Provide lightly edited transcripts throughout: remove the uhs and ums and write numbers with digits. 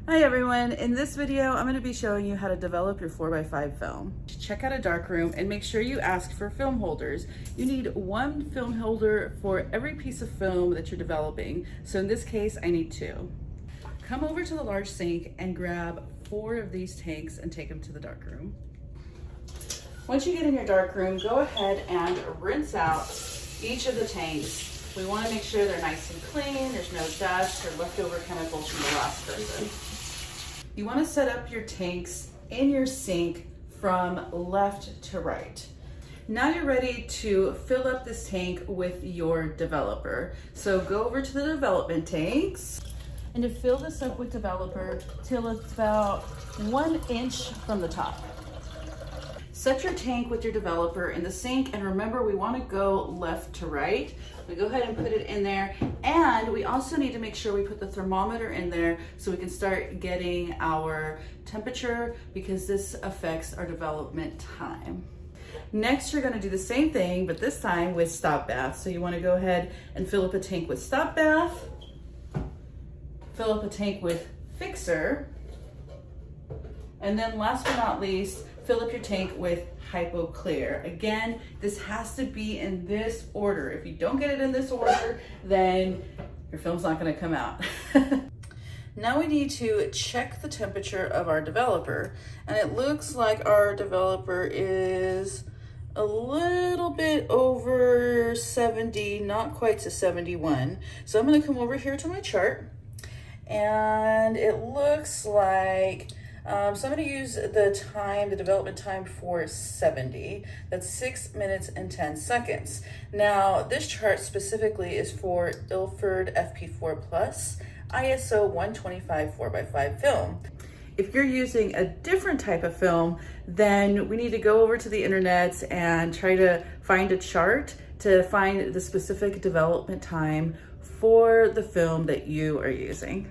Hi everyone, in this video I'm going to be showing you how to develop your 4x5 film. To check out a darkroom and make sure you ask for film holders. You need one film holder for every piece of film that you're developing. So in this case I need two. Come over to the large sink and grab 4 of these tanks and take them to the darkroom. Once you get in your darkroom, go ahead and rinse out each of the tanks. We want to make sure they're nice and clean, there's no dust or leftover chemicals from the last person. You want to set up your tanks in your sink from left to right. Now you're ready to fill up this tank with your developer. So go over to the development tanks and to fill this up with developer till it's about 1 inch from the top. Set your tank with your developer in the sink, and remember we want to go left to right. We go ahead and put it in there, and we also need to make sure we put the thermometer in there so we can start getting our temperature, because this affects our development time. Next, you're going to do the same thing, but this time with stop bath. So you want to go ahead and fill up a tank with stop bath, fill up a tank with fixer, and then last but not least, fill up your tank with Hypo Clear. Again, this has to be in this order. If you don't get it in this order, then your film's not gonna come out. Now we need to check the temperature of our developer. And it looks like our developer is a little bit over 70, not quite to 71. So I'm gonna come over here to my chart, and it looks like so I'm going to use the development time for 70. That's 6 minutes and 10 seconds. Now, this chart specifically is for Ilford FP4 Plus ISO 125 4x5 film. If you're using a different type of film, then we need to go over to the internet and try to find a chart to find the specific development time for the film that you are using.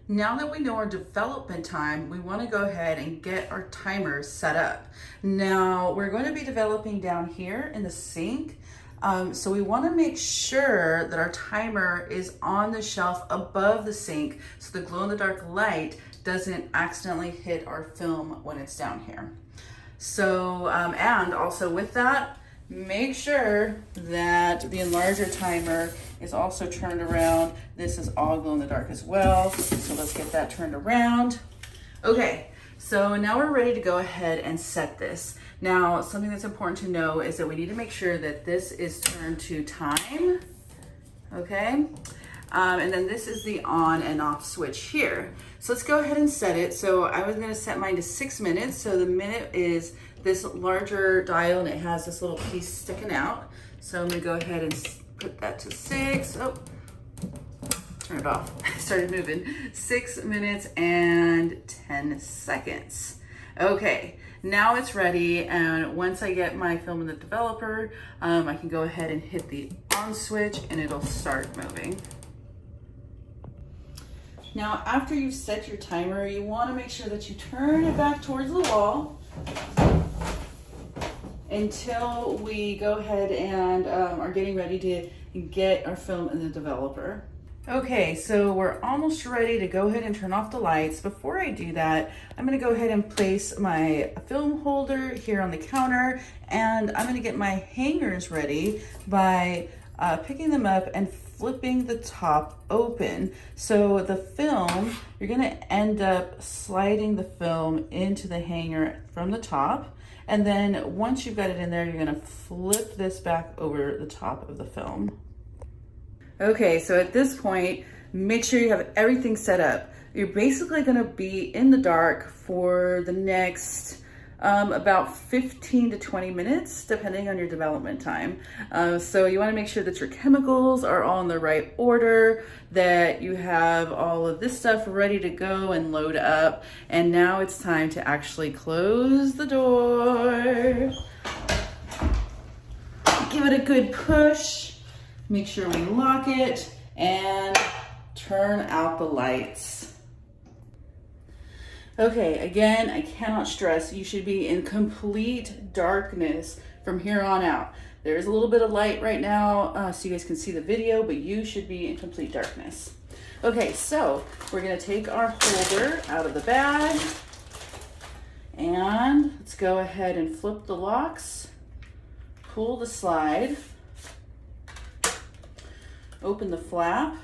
Now that we know our development time, we want to go ahead and get our timer set up. Now we're going to be developing down here in the sink. So we want to make sure that our timer is on the shelf above the sink so the glow-in-the-dark light doesn't accidentally hit our film when it's down here. So, and also with that, make sure that the enlarger timer is also turned around. This is all glow in the dark as well. So let's get that turned around. Okay, so now we're ready to go ahead and set this. Now, something that's important to know is that we need to make sure that this is turned to time, okay? And then this is the on and off switch here. So let's go ahead and set it. So I was gonna set mine to 6 minutes. So the minute is this larger dial, and it has this little piece sticking out. So I'm gonna go ahead and put that to 6. Oh, turn it off. I started moving. 6 minutes and 10 seconds. Okay, now it's ready. And once I get my film in the developer, I can go ahead and hit the on switch and it'll start moving. Now, after you've set your timer, you want to make sure that you turn it back towards the wall until we go ahead and are getting ready to get our film in the developer. Okay, so we're almost ready to go ahead and turn off the lights. Before I do that, I'm going to go ahead and place my film holder here on the counter, and I'm going to get my hangers ready by picking them up and flipping the top open. So the film, you're going to end up sliding the film into the hanger from the top. And then once you've got it in there, you're gonna flip this back over the top of the film. Okay, so at this point, make sure you have everything set up. You're basically gonna be in the dark for the next about 15 to 20 minutes, depending on your development time. So you wanna make sure that your chemicals are all in the right order, that you have all of this stuff ready to go and load up. And now it's time to actually close the door. Give it a good push. Make sure we lock it and turn out the lights. Okay, again, I cannot stress, you should be in complete darkness from here on out. There is a little bit of light right now so you guys can see the video, but you should be in complete darkness. Okay, so we're gonna take our holder out of the bag and let's go ahead and flip the locks, pull the slide, open the flap,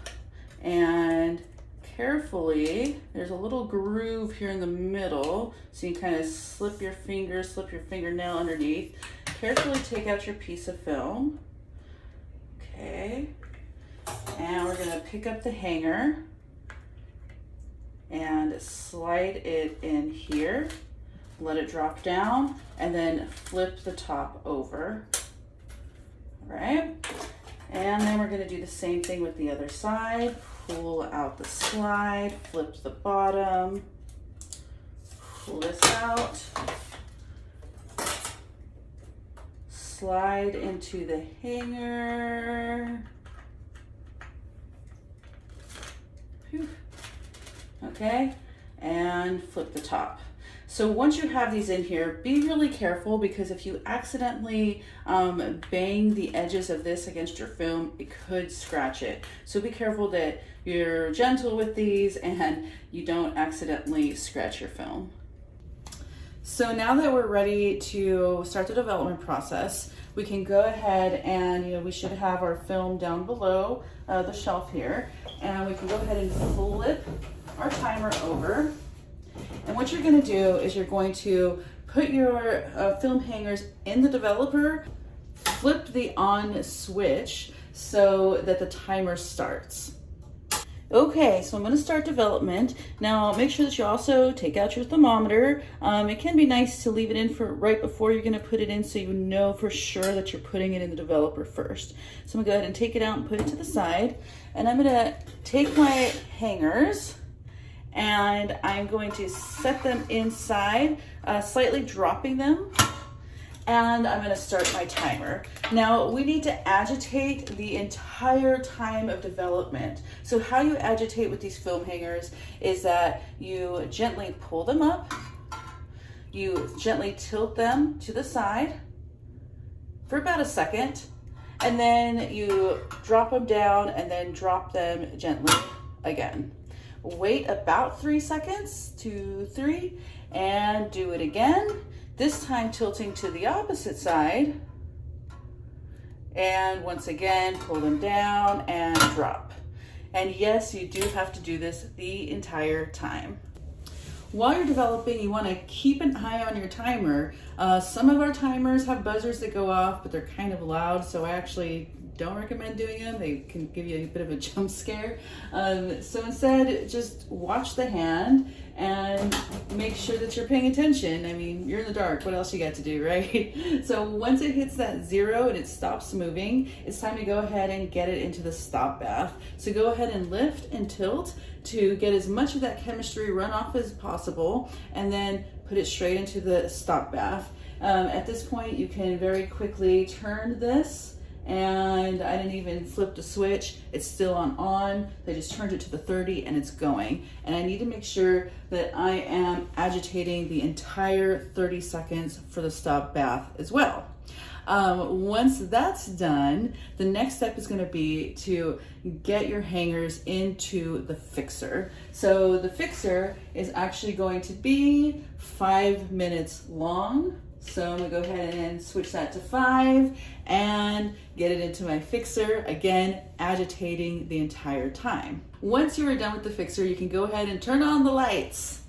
and carefully, there's a little groove here in the middle, so you kind of slip your fingernail underneath. Carefully take out your piece of film. Okay, and we're gonna pick up the hanger and slide it in here. Let it drop down and then flip the top over. All right, and then we're gonna do the same thing with the other side. Pull out the slide, flip the bottom, pull this out, slide into the hanger. Whew. Okay, and flip the top. So once you have these in here, be really careful, because if you accidentally bang the edges of this against your film, it could scratch it. So be careful that you're gentle with these and you don't accidentally scratch your film. So now that we're ready to start the development process, we can go ahead and, we should have our film down below the shelf here, and we can go ahead and flip our timer over. And what you're going to do is you're going to put your film hangers in the developer, flip the on switch so that the timer starts. Okay, so I'm going to start development. Now make sure that you also take out your thermometer. It can be nice to leave it in for right before you're going to put it in, so you know for sure that you're putting it in the developer first. So I'm going to go ahead and take it out and put it to the side. And I'm going to take my hangers and I'm going to set them inside, slightly dropping them, and I'm going to start my timer. Now we need to agitate the entire time of development. So how you agitate with these film hangers is that you gently pull them up, you gently tilt them to the side for about a second, and then you drop them down and then drop them gently again. Wait about 3 seconds, 2, 3, and do it again. This time tilting to the opposite side. And once again, pull them down and drop. And yes, you do have to do this the entire time. While you're developing, you want to keep an eye on your timer. Some of our timers have buzzers that go off, but they're kind of loud, so I actually don't recommend doing them. They can give you a bit of a jump scare. So instead, just watch the hand and make sure that you're paying attention. I mean, you're in the dark. What else you got to do, right? So once it hits that 0 and it stops moving, it's time to go ahead and get it into the stop bath. So go ahead and lift and tilt to get as much of that chemistry runoff as possible, and then put it straight into the stop bath. At this point, you can very quickly turn this, and I didn't even flip the switch. It's still on. They just turned it to the 30 and it's going. And I need to make sure that I am agitating the entire 30 seconds for the stop bath as well. Once that's done, the next step is going to be to get your hangers into the fixer. So the fixer is actually going to be 5 minutes long. So I'm gonna go ahead and switch that to 5 and get it into my fixer, again, agitating the entire time. Once you are done with the fixer, you can go ahead and turn on the lights.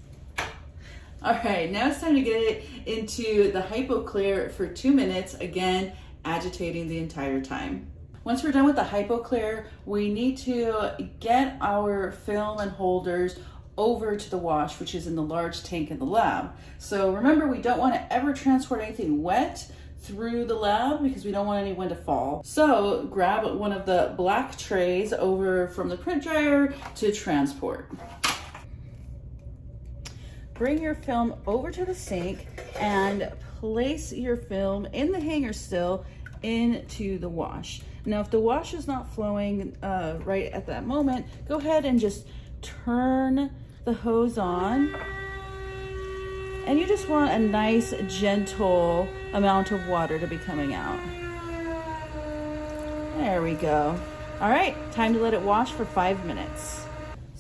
All right, now it's time to get it into the HypoClear for 2 minutes, again, agitating the entire time. Once we're done with the HypoClear, we need to get our film and holders over to the wash, which is in the large tank in the lab. So remember, we don't want to ever transport anything wet through the lab because we don't want anyone to fall. So grab one of the black trays over from the print dryer to transport. Bring your film over to the sink and place your film in the hanger still into the wash. Now, if the wash is not flowing right at that moment, go ahead and just turn the hose on, and you just want a nice gentle amount of water to be coming out. There we go. All right, time to let it wash for 5 minutes.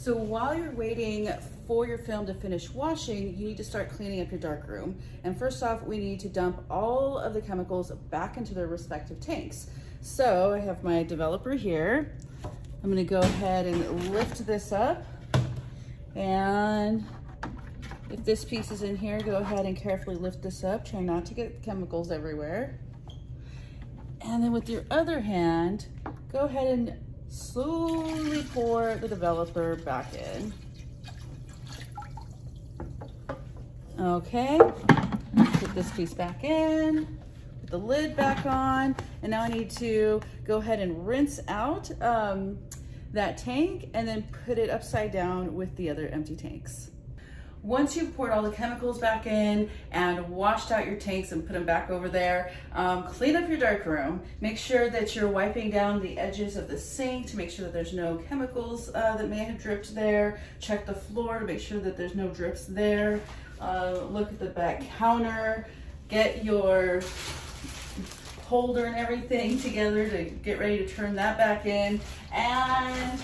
So while you're waiting for your film to finish washing, you need to start cleaning up your darkroom. And first off, we need to dump all of the chemicals back into their respective tanks. So I have my developer here. I'm gonna go ahead and lift this up. And if this piece is in here, go ahead and carefully lift this up. Try not to get chemicals everywhere. And then with your other hand, go ahead and slowly pour the developer back in. Okay, put this piece back in, put the lid back on, and now I need to go ahead and rinse out that tank and then put it upside down with the other empty tanks. Once you've poured all the chemicals back in and washed out your tanks and put them back over there, clean up your darkroom. Make sure that you're wiping down the edges of the sink to make sure that there's no chemicals that may have dripped there. Check the floor to make sure that there's no drips there. Look at the back counter. Get your holder and everything together to get ready to turn that back in. And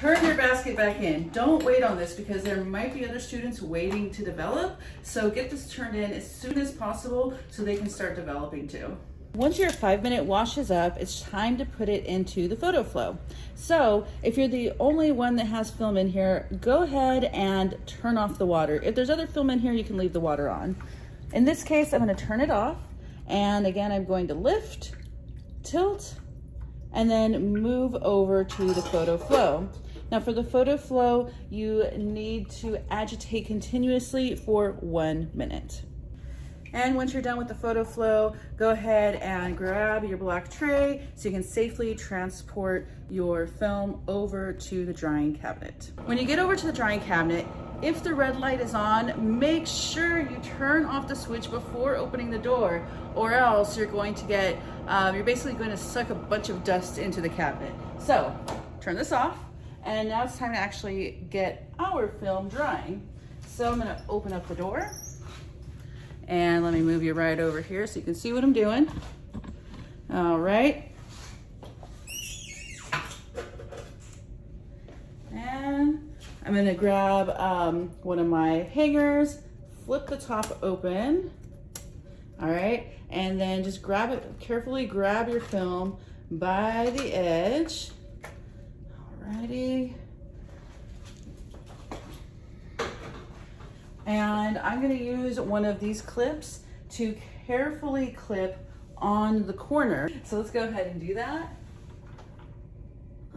turn your basket back in. Don't wait on this because there might be other students waiting to develop. So get this turned in as soon as possible so they can start developing too. Once your 5-minute wash is up, it's time to put it into the photo flow. So if you're the only one that has film in here, go ahead and turn off the water. If there's other film in here, you can leave the water on. In this case, I'm going to turn it off. And again, I'm going to lift, tilt, and then move over to the photo flow. Now for the photo flow, you need to agitate continuously for 1 minute. And once you're done with the photo flow, go ahead and grab your black tray so you can safely transport your film over to the drying cabinet. When you get over to the drying cabinet, if the red light is on, make sure you turn off the switch before opening the door, or else you're going to get, you're basically going to suck a bunch of dust into the cabinet. So turn this off. And now it's time to actually get our film drying. So I'm gonna open up the door and let me move you right over here so you can see what I'm doing. All right. And I'm gonna grab one of my hangers, flip the top open. All right, and then just grab it, carefully grab your film by the edge. Alrighty. And I'm going to use one of these clips to carefully clip on the corner. So let's go ahead and do that.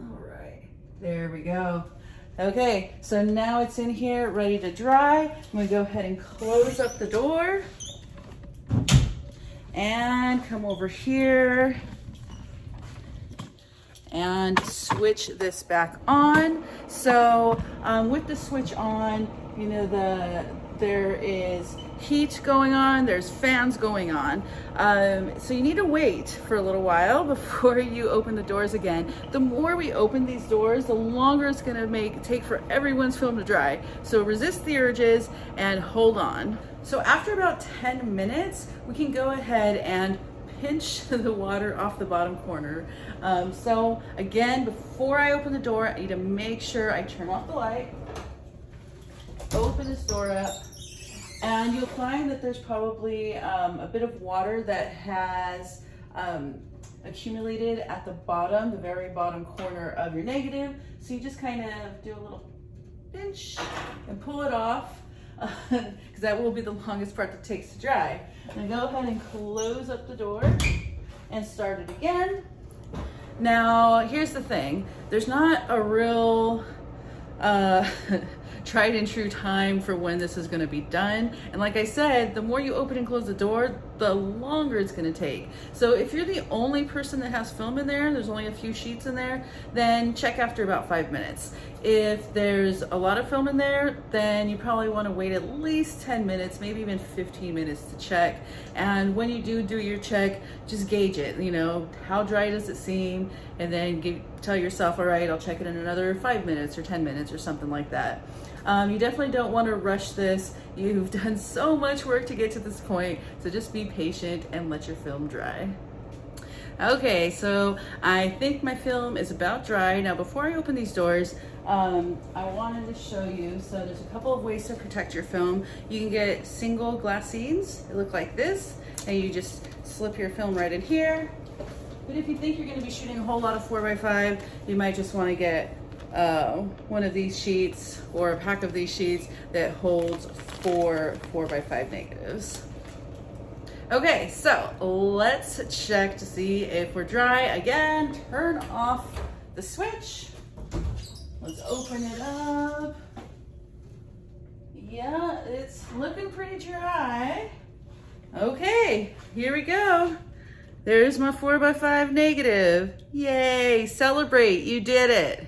All right, there we go. Okay, so now it's in here ready to dry. I'm going to go ahead and close up the door and come over here and switch this back on. So with the switch on, you know, there is heat going on, there's fans going on. So you need to wait for a little while before you open the doors again. The more we open these doors, the longer it's gonna take for everyone's film to dry. So resist the urges and hold on. So after about 10 minutes, we can go ahead and pinch the water off the bottom corner. So again, before I open the door, I need to make sure I turn off the light, open this door up, and you'll find that there's probably a bit of water that has accumulated at the bottom, the very bottom corner of your negative. So you just kind of do a little pinch and pull it off, because that will be the longest part that takes to dry. Now go ahead and close up the door and start it again. Now here's the thing, there's not a real tried and true time for when this is going to be done. And like I said, the more you open and close the door, the longer it's going to take. So if you're the only person that has film in there, there's only a few sheets in there, then check after about 5 minutes. If there's a lot of film in there, then you probably want to wait at least 10 minutes, maybe even 15 minutes to check. And when you do your check, just gauge it, you know, how dry does it seem? And then tell yourself, all right, I'll check it in another 5 minutes or 10 minutes or something like that. You definitely don't want to rush this. You've done so much work to get to this point, so just be patient and let your film dry. Okay, so I think my film is about dry. Now before I open these doors, I wanted to show you, so there's a couple of ways to protect your film. You can get single glassines, they look like this, and you just slip your film right in here. But if you think you're gonna be shooting a whole lot of 4x5, you might just wanna get one of these sheets or a pack of these sheets that holds 4x5 negatives. Okay, so let's check to see if we're dry. Again, turn off the switch. Let's open it up. Yeah, it's looking pretty dry. Okay, here we go. There's my 4x5 negative. Yay, celebrate, you did it.